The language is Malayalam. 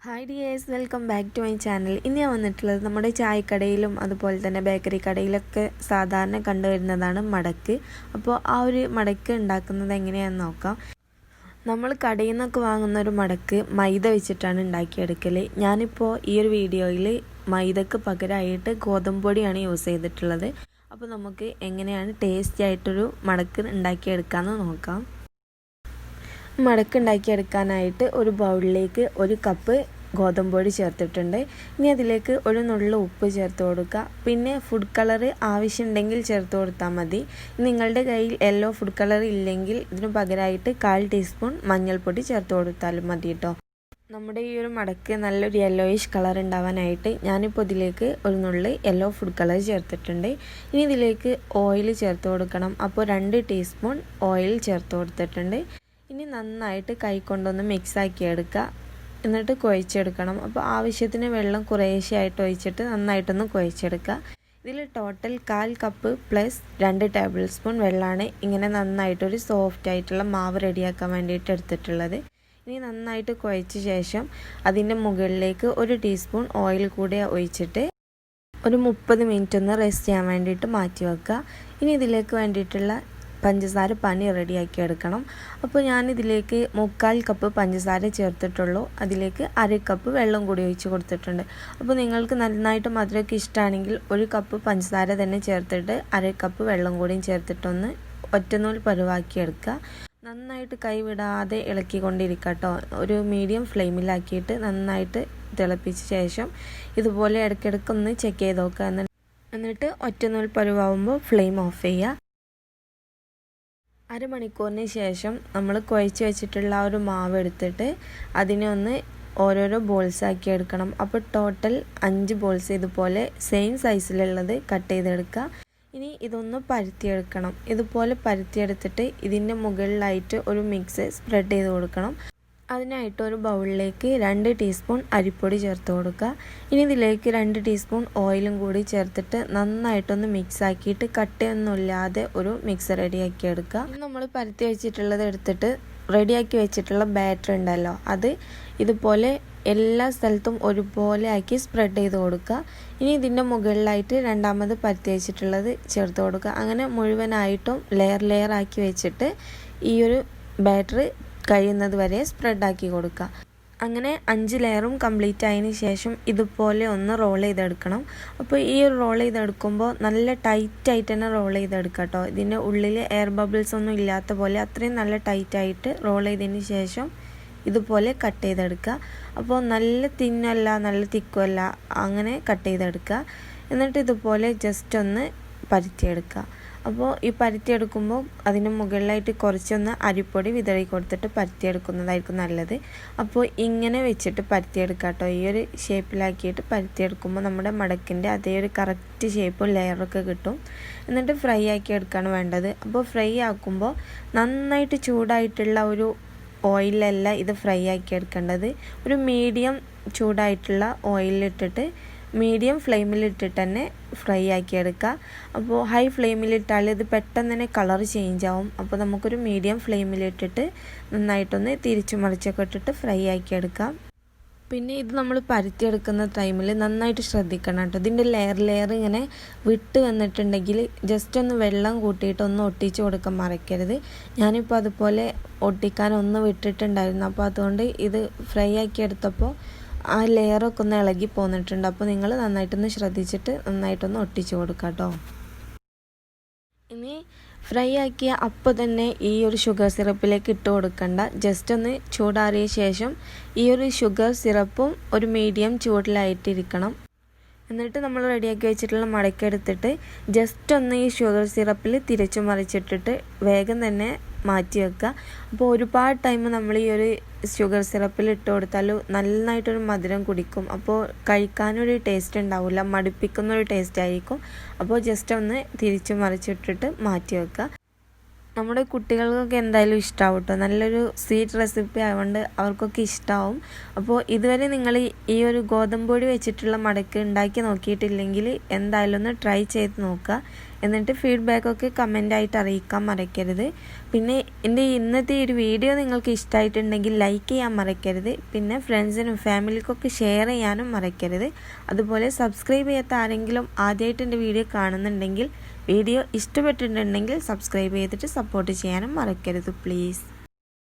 Hi dears, welcome back to my channel. ഇന്ന് ഞാൻ വന്നിട്ടുള്ളത് നമ്മുടെ ചായക്കടയിലും അതുപോലെ തന്നെ ബേക്കറി കടയിലൊക്കെ സാധാരണ കണ്ടുവരുന്നതാണ് മടക്ക്. അപ്പോൾ ആ ഒരു മടക്ക് ഉണ്ടാക്കുന്നത് എങ്ങനെയാണെന്ന് നോക്കാം. നമ്മൾ കടയിൽ നിന്നൊക്കെ വാങ്ങുന്ന ഒരു മടക്ക് മൈദ വെച്ചിട്ടാണ് ഉണ്ടാക്കിയെടുക്കൽ. ഞാനിപ്പോൾ ഈ ഒരു വീഡിയോയിൽ മൈദക്ക് പകരമായിട്ട് ഗോതമ്പ് പൊടിയാണ് യൂസ് ചെയ്തിട്ടുള്ളത്. അപ്പോൾ നമുക്ക് എങ്ങനെയാണ് ടേസ്റ്റി ആയിട്ടൊരു മടക്ക് ഉണ്ടാക്കിയെടുക്കാമെന്ന് നോക്കാം. മടക്ക് ഉണ്ടാക്കിയെടുക്കാനായിട്ട് ഒരു ബൗളിലേക്ക് 1 കപ്പ് ഗോതമ്പ് പൊടി ചേർത്തിട്ടുണ്ട്. ഇനി അതിലേക്ക് ഒരു നുള്ള ഉപ്പ് ചേർത്ത് കൊടുക്കുക. പിന്നെ ഫുഡ് കളർ ആവശ്യമുണ്ടെങ്കിൽ ചേർത്ത് കൊടുത്താൽ മതി. നിങ്ങളുടെ കയ്യിൽ യെല്ലോ ഫുഡ് കളർ ഇല്ലെങ്കിൽ ഇതിന് പകരമായിട്ട് 1/4 ടീസ്പൂൺ മഞ്ഞൾപ്പൊടി ചേർത്ത് കൊടുത്താലും മതി കേട്ടോ. നമ്മുടെ ഈ ഒരു മടക്ക് നല്ലൊരു യെല്ലോയിഷ് കളർ ഉണ്ടാവാനായിട്ട് ഞാനിപ്പോൾ ഇതിലേക്ക് ഒരു നുള്ളി യെല്ലോ ഫുഡ് കളർ ചേർത്തിട്ടുണ്ട്. ഇനി ഇതിലേക്ക് ഓയിൽ ചേർത്ത് കൊടുക്കണം. അപ്പോൾ 2 ടീസ്പൂൺ ഓയിൽ ചേർത്ത് കൊടുത്തിട്ടുണ്ട്. ഇനി നന്നായിട്ട് കൈകൊണ്ടൊന്ന് മിക്സാക്കി എടുക്കുക. എന്നിട്ട് കുഴച്ചെടുക്കണം. അപ്പോൾ ആവശ്യത്തിന് വെള്ളം കുറേശ്ശെയായിട്ട് ഒഴിച്ചിട്ട് നന്നായിട്ടൊന്ന് കുഴച്ചെടുക്കുക. ഇതിൽ total 1/4 cup plus 2 table spoon വെള്ളമാണ് ഇങ്ങനെ നന്നായിട്ടൊരു സോഫ്റ്റ് ആയിട്ടുള്ള മാവ് റെഡിയാക്കാൻ വേണ്ടിയിട്ട് എടുത്തിട്ടുള്ളത്. ഇനി നന്നായിട്ട് കുഴച്ച ശേഷം അതിൻ്റെ മുകളിലേക്ക് 1 ടീസ്പൂൺ ഓയിൽ കൂടെ ഒഴിച്ചിട്ട് ഒരു 30 മിനിറ്റ് ഒന്ന് റെസ്റ്റ് ചെയ്യാൻ വേണ്ടിയിട്ട് മാറ്റി വെക്കുക. ഇനി ഇതിലേക്ക് വേണ്ടിയിട്ടുള്ള പഞ്ചസാര പനി റെഡിയാക്കി എടുക്കണം. അപ്പോൾ ഞാനിതിലേക്ക് 3/4 കപ്പ് പഞ്ചസാര ചേർത്തിട്ടുള്ളൂ. അതിലേക്ക് 1/2 കപ്പ് വെള്ളം കൂടി ഒഴിച്ച് കൊടുത്തിട്ടുണ്ട്. അപ്പോൾ നിങ്ങൾക്ക് നന്നായിട്ട് മധുരമൊക്കെ ഇഷ്ടമാണെങ്കിൽ 1 കപ്പ് പഞ്ചസാര തന്നെ ചേർത്തിട്ട് 1/2 കപ്പ് വെള്ളം കൂടിയും ചേർത്തിട്ടൊന്ന് ഒറ്റനൂൽ പരുവാക്കി എടുക്കുക. നന്നായിട്ട് കൈവിടാതെ ഇളക്കിക്കൊണ്ടിരിക്കുക കേട്ടോ. ഒരു മീഡിയം ഫ്ലെയിമിലാക്കിയിട്ട് നന്നായിട്ട് തിളപ്പിച്ച ശേഷം ഇതുപോലെ ഇടയ്ക്കിടയ്ക്കൊന്ന് ചെക്ക് ചെയ്ത് നോക്കുക. എന്നിട്ട് ഒറ്റനൂൽ പരുവാകുമ്പോൾ ഫ്ലെയിം ഓഫ് ചെയ്യുക. അരമണിക്കൂറിന് ശേഷം നമ്മൾ കുഴച്ച് വെച്ചിട്ടുള്ള ആ ഒരു മാവ് എടുത്തിട്ട് അതിനെ ഒന്ന് ഓരോരോ ബോൾസ് ആക്കി എടുക്കണം. അപ്പോൾ ടോട്ടൽ 5 ബോൾസ് ഇതുപോലെ സെയിം സൈസിലുള്ളത് കട്ട് ചെയ്തെടുക്കുക. ഇനി ഇതൊന്ന് പരത്തിയെടുക്കണം. ഇതുപോലെ പരത്തിയെടുത്തിട്ട് ഇതിൻ്റെ മുകളിലായിട്ട് ഒരു മിക്സ് സ്പ്രെഡ് ചെയ്ത് കൊടുക്കണം. അതിനായിട്ട് ഒരു ബൗളിലേക്ക് 2 ടീസ്പൂൺ അരിപ്പൊടി ചേർത്ത് കൊടുക്കുക. ഇനി ഇതിലേക്ക് 2 ടീസ്പൂൺ ഓയിലും കൂടി ചേർത്തിട്ട് നന്നായിട്ടൊന്ന് മിക്സ് ആക്കിയിട്ട് കട്ടയൊന്നുമില്ലാതെ ഒരു മിക്സ് റെഡിയാക്കി എടുക്കുക. നമ്മൾ പരത്തി വെച്ചിട്ടുള്ളത് എടുത്തിട്ട് റെഡിയാക്കി വെച്ചിട്ടുള്ള ബാറ്റർ ഉണ്ടല്ലോ, അത് ഇതുപോലെ എല്ലാ സ്ഥലത്തും ഒരുപോലെ ആക്കി സ്പ്രെഡ് ചെയ്ത് കൊടുക്കുക. ഇനി ഇതിൻ്റെ മുകളിലായിട്ട് രണ്ടാമത് പരത്തി വെച്ചിട്ടുള്ളത് ചേർത്ത് കൊടുക്കുക. അങ്ങനെ മുഴുവനായിട്ടും ലെയർ ആക്കി വെച്ചിട്ട് ഈ ഒരു ബാറ്റർ കഴിയുന്നത് വരെ സ്പ്രെഡാക്കി കൊടുക്കുക. അങ്ങനെ 5 ലെയറും കംപ്ലീറ്റ് ആയതിന് ശേഷം ഇതുപോലെ ഒന്ന് റോൾ ചെയ്തെടുക്കണം. അപ്പോൾ ഈ ഒരു റോൾ ചെയ്തെടുക്കുമ്പോൾ നല്ല ടൈറ്റായിട്ട് തന്നെ റോൾ ചെയ്തെടുക്കുക കേട്ടോ. ഇതിൻ്റെ ഉള്ളിൽ എയർ ബബിൾസ് ഒന്നും ഇല്ലാത്ത പോലെ അത്രയും നല്ല ടൈറ്റായിട്ട് റോൾ ചെയ്തതിന് ശേഷം ഇതുപോലെ കട്ട് ചെയ്തെടുക്കുക. അപ്പോൾ നല്ല തിന്നല്ല നല്ല തിക്കുമല്ല, അങ്ങനെ കട്ട് ചെയ്തെടുക്കുക. എന്നിട്ട് ഇതുപോലെ ജസ്റ്റ് ഒന്ന് പരത്തിയെടുക്കുക. അപ്പോൾ ഈ പരത്തിയെടുക്കുമ്പോൾ അതിന് മുകളിലായിട്ട് കുറച്ചൊന്ന് അരിപ്പൊടി വിതറി കൊടുത്തിട്ട് പരത്തിയെടുക്കുന്നതായിരിക്കും നല്ലത്. അപ്പോൾ ഇങ്ങനെ വെച്ചിട്ട് പരത്തിയെടുക്കുക കേട്ടോ. ഈ ഒരു ഷേപ്പിലാക്കിയിട്ട് പരത്തിയെടുക്കുമ്പോൾ നമ്മുടെ മടക്കിൻ്റെ അതേ ഒരു കറക്റ്റ് ഷേപ്പും ലെയറൊക്കെ കിട്ടും. എന്നിട്ട് ഫ്രൈ ആക്കി എടുക്കുകയാണ് വേണ്ടത്. അപ്പോൾ ഫ്രൈ ആക്കുമ്പോൾ നന്നായിട്ട് ചൂടായിട്ടുള്ള ഒരു ഓയിലല്ല ഇത് ഫ്രൈ ആക്കി എടുക്കേണ്ടത്. ഒരു മീഡിയം ചൂടായിട്ടുള്ള ഓയിലിട്ടിട്ട് മീഡിയം ഫ്ലെയിമിലിട്ടിട്ട് തന്നെ ഫ്രൈ ആക്കി എടുക്കുക. അപ്പോൾ ഹൈ ഫ്ലെയിമിലിട്ടാൽ ഇത് പെട്ടെന്ന് തന്നെ കളർ ചേഞ്ച് ആവും. അപ്പോൾ നമുക്കൊരു മീഡിയം ഫ്ലെയിമിലിട്ടിട്ട് നന്നായിട്ടൊന്ന് തിരിച്ചു മറിച്ചൊക്കെ ഇട്ടിട്ട് ഫ്രൈ ആക്കി എടുക്കാം. പിന്നെ ഇത് നമ്മൾ പരത്തിയെടുക്കുന്ന ടൈമിൽ നന്നായിട്ട് ശ്രദ്ധിക്കണം കേട്ടോ. ഇതിൻ്റെ ലെയർ ഇങ്ങനെ വിട്ട് വന്നിട്ടുണ്ടെങ്കിൽ ജസ്റ്റ് ഒന്ന് വെള്ളം കൂട്ടിയിട്ട് ഒന്ന് ഒട്ടിച്ച് കൊടുക്കാൻ മറക്കരുത്. ഞാനിപ്പോൾ അതുപോലെ ഒട്ടിക്കാൻ ഒന്ന് വിട്ടിട്ടുണ്ടായിരുന്നു. അപ്പോൾ അതുകൊണ്ട് ഇത് ഫ്രൈ ആക്കി എടുത്തപ്പോൾ ആ ലെയറൊക്കെ ഒന്ന് ഇളകി പോന്നിട്ടുണ്ട്. അപ്പോൾ നിങ്ങൾ നന്നായിട്ടൊന്ന് ശ്രദ്ധിച്ചിട്ട് നന്നായിട്ടൊന്ന് ഒട്ടിച്ച് കൊടുക്കുക കേട്ടോ. ഇനി ഫ്രൈ ആക്കിയ അപ്പോൾ തന്നെ ഈ ഒരു ഷുഗർ സിറപ്പിലേക്ക് ഇട്ട് കൊടുക്കണ്ട. ജസ്റ്റ് ഒന്ന് ചൂടാറിയ ശേഷം ഈ ഒരു ഷുഗർ സിറപ്പും ഒരു മീഡിയം ചൂടിലായിട്ടിരിക്കണം. എന്നിട്ട് നമ്മൾ റെഡിയാക്കി വെച്ചിട്ടുള്ള മടക്കെടുത്തിട്ട് ജസ്റ്റ് ഒന്ന് ഈ ഷുഗർ സിറപ്പിൽ തിരിച്ചു മറിച്ചിട്ടിട്ട് വേഗം തന്നെ മാറ്റി വെക്കുക. അപ്പോൾ ഒരുപാട് ടൈം നമ്മൾ ഈ ഒരു ഷുഗർ സിറപ്പിൽ ഇട്ട് കൊടുത്താൽ നന്നായിട്ടൊരു മധുരം കുടിക്കും. അപ്പോൾ കഴിക്കാനൊരു ടേസ്റ്റ് ഉണ്ടാവില്ല, മടുപ്പിക്കുന്നൊരു ടേസ്റ്റ് ആയിരിക്കും. അപ്പോൾ ജസ്റ്റ് ഒന്ന് തിരിച്ചു മറിച്ചിട്ടിട്ട് മാറ്റി വെക്കുക. നമ്മുടെ കുട്ടികൾക്കൊക്കെ എന്തായാലും ഇഷ്ടമാവും കേട്ടോ. നല്ലൊരു സ്വീറ്റ് റെസിപ്പി ആയതുകൊണ്ട് അവർക്കൊക്കെ ഇഷ്ടമാവും. അപ്പോൾ ഇതുവരെ നിങ്ങൾ ഈ ഒരു ഗോതമ്പ് പൊടി വെച്ചിട്ടുള്ള മടക്ക് ഉണ്ടാക്കി നോക്കിയിട്ടില്ലെങ്കിൽ എന്തായാലും ഒന്ന് ട്രൈ ചെയ്ത് നോക്കുക. എന്നിട്ട് ഫീഡ്ബാക്കൊക്കെ കമൻ്റായിട്ട് അറിയിക്കാൻ മറക്കരുത്. പിന്നെ എൻ്റെ ഇന്നത്തെ ഈ ഒരു വീഡിയോ നിങ്ങൾക്ക് ഇഷ്ടമായിട്ടുണ്ടെങ്കിൽ ലൈക്ക് ചെയ്യാൻ മറക്കരുത്. പിന്നെ ഫ്രണ്ട്സിനും ഫാമിലിക്കൊക്കെ ഷെയർ ചെയ്യാനും മറക്കരുത്. അതുപോലെ സബ്സ്ക്രൈബ് ചെയ്യാത്ത ആരെങ്കിലും ആദ്യമായിട്ട് എൻ്റെ വീഡിയോ കാണുന്നുണ്ടെങ്കിൽ വീഡിയോ ഇഷ്ടപ്പെട്ടിട്ടുണ്ടെങ്കിൽ സബ്സ്ക്രൈബ് ചെയ്തിട്ട് സപ്പോർട്ട് ചെയ്യാനും മറക്കരുത് പ്ലീസ്.